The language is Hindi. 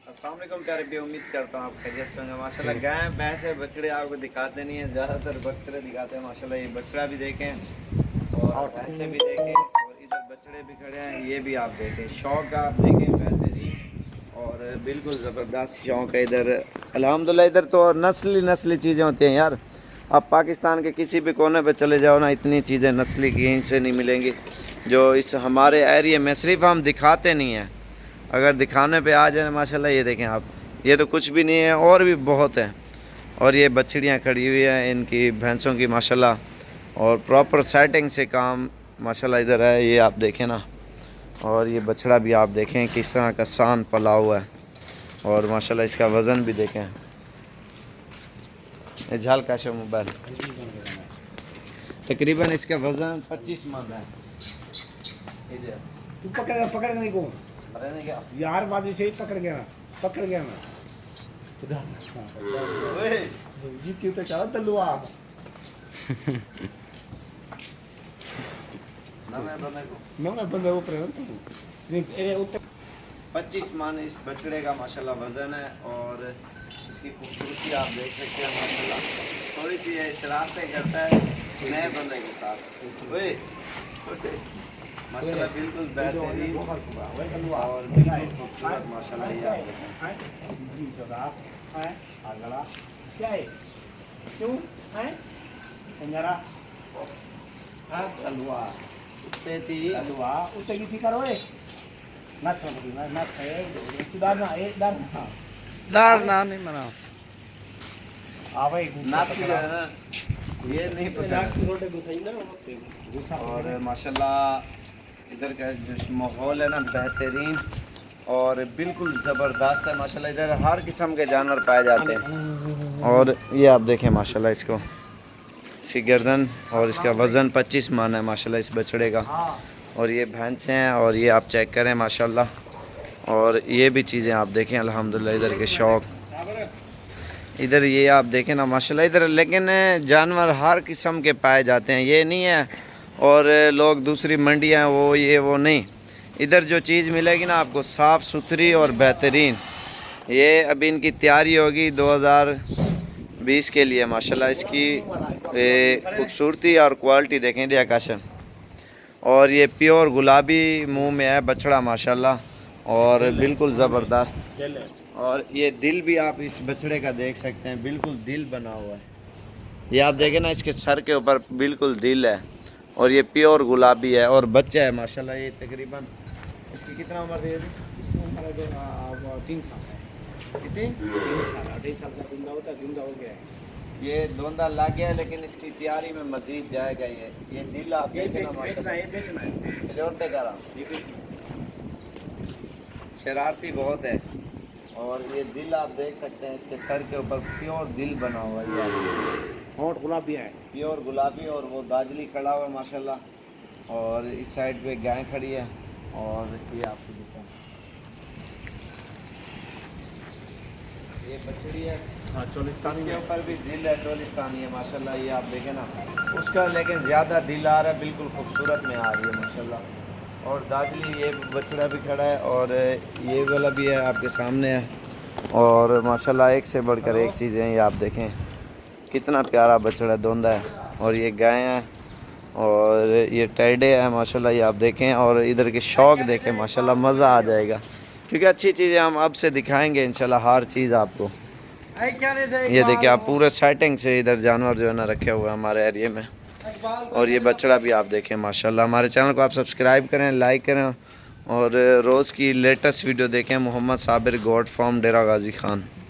अस्सलाम वालेकुम प्यारे भी, उम्मीद करता हूँ आप खैरियत से होंगे। माशाल्लाह गाय भैंस बछड़े आपको दिखाते नहीं हैं, ज़्यादातर बछड़े दिखाते हैं। माशाल्लाह ये बछड़ा भी देखें और भैंसे भी देखें और इधर बछड़े भी खड़े हैं, ये भी आप देखें। शौक आप देखें बेहतरीन और बिल्कुल ज़बरदस्त शौक है इधर। अल्हम्दुलिल्लाह इधर तो नस्ली नस्ली चीज़ें होती हैं यार। आप पाकिस्तान के किसी भी कोने पे चले जाओ ना, इतनी चीज़ें नस्ली कहीं से नहीं मिलेंगी जो इस हमारे एरिया में। सिर्फ हम दिखाते नहीं हैं, अगर दिखाने पे आ जाए माशाल्लाह ये देखें आप, ये तो कुछ भी नहीं है और भी बहुत है। और ये बछड़ियाँ खड़ी हुई हैं इनकी भैंसों की माशाल्लाह, और प्रॉपर सेटिंग से काम माशाल्लाह इधर है, ये आप देखें ना। और ये बछड़ा भी आप देखें किस तरह का सान पला हुआ है, और माशाल्लाह इसका वज़न भी देखें। ये झाल का शो मोबाइल तकरीबन इसका वज़न 25 मन है। इधर तू पकड़ नहीं को रहने क्या यार बाजू से पकड़ गया ना ओए जीती तो चला तलुआ ना मैं बंदे को मैं बंदे ऊपर है तू ये उत्तर 25 मन इस बछड़े का माशाल्लाह वज़न है। और इसकी खूबसूरती आप देख सकते हैं माशाल्लाह। थोड़ी सी ये शरारतें करता है नए बंदे के साथ। ओए माशाल्लाह बिल्कुल बेहतरीन और बिल्कुल खूबसूरत माशाल्लाह ये आप देखें। जी जगह है अगला क्या है क्यों है संजरा हां तलुआ पेटी तलुआ उते किसी करो ए ना छोड़ी ना थे सुधार ना ए डर हां दार ना नहीं मना आवे नाप की है ना, ये नहीं पता। रोटे घुसाई ना और माशाल्लाह इधर का जो माहौल है ना बेहतरीन और बिल्कुल ज़बरदस्त है माशाल्लाह। इधर हर किस्म के जानवर पाए जाते हैं। और ये आप देखें माशाल्लाह इसको, इसकी गर्दन और इसका वज़न 25 मन है माशाल्लाह इस बछड़े का। और ये भैंस हैं और ये आप चेक करें माशाल्लाह। और ये भी चीज़ें आप देखें अल्हम्दुलिल्लाह इधर के शौक। इधर ये आप देखें ना माशाल्लाह इधर, लेकिन जानवर हर किस्म के पाए जाते हैं, ये नहीं है और लोग दूसरी मंडियाँ वो ये वो नहीं। इधर जो चीज़ मिलेगी ना आपको साफ़ सुथरी और बेहतरीन। ये अभी इनकी तैयारी होगी 2020 के लिए माशाल्लाह। इसकी खूबसूरती और क्वालिटी देखें जी आकाश। और ये प्योर गुलाबी मुंह में है बछड़ा माशाल्लाह, और बिल्कुल ज़बरदस्त। और ये दिल भी आप इस बछड़े का देख सकते हैं, बिल्कुल दिल बना हुआ है। ये आप देखें ना इसके सर के ऊपर बिल्कुल दिल है, और ये प्योर गुलाबी है और बच्चा है माशाल्लाह। ये तकरीबन इसकी कितना उम्र थी? इसकी उम्र जो 3 साल है कितनी? 3 साल 2.5 साल का गुंदा होता है, गुंदा हो गया है ये दोंदा लग गया है, लेकिन इसकी तैयारी में मज़ीद जाएगा। ये दिल आप देखें ना माशाल्लाह, ये बेचना है जोड़ते कर रहा ये बेचना शरारती बहुत है। और ये दिल आप देख सकते हैं इसके सर के ऊपर प्योर दिल बना हुआ है। ये होंठ गुलाबी है प्योर गुलाबी और वो दाजली खड़ा हुआ है माशाल्लाह। और इस साइड पे गाय खड़ी है और ये आपको दिखाऊं, ये बछड़ी है। हाँ चोलिस्तानी इसके ऊपर भी दिल है, चोलिस्तानी है माशाल्लाह। ये आप देखें ना उसका, लेकिन ज़्यादा दिल आ रहा है, बिल्कुल खूबसूरत में आ रही है माशाल्लाह। और दाजली ये बछड़ा भी खड़ा है और ये वाला भी है आपके सामने है। और माशाल्लाह एक से बढ़कर एक चीज़ है, ये आप देखें कितना प्यारा बछड़ा धोंदा है। और ये गाय है और ये टैडे है माशाल्लाह, ये आप देखें। और इधर के शौक देखें माशाल्लाह, मज़ा आ जाएगा, क्योंकि अच्छी चीज़ें हम अब से दिखाएंगे इंशाल्लाह हर चीज़ आपको। ये देखिए आप पूरे सेटिंग से इधर जानवर जो है ना रखे हुए हैं हमारे एरिया में। और ये बछड़ा भी आप देखें माशाल्लाह। हमारे चैनल को आप सब्सक्राइब करें, लाइक करें और रोज़ की लेटेस्ट वीडियो देखें। मोहम्मद साबिर गोट फार्म डेरा गाजी खान।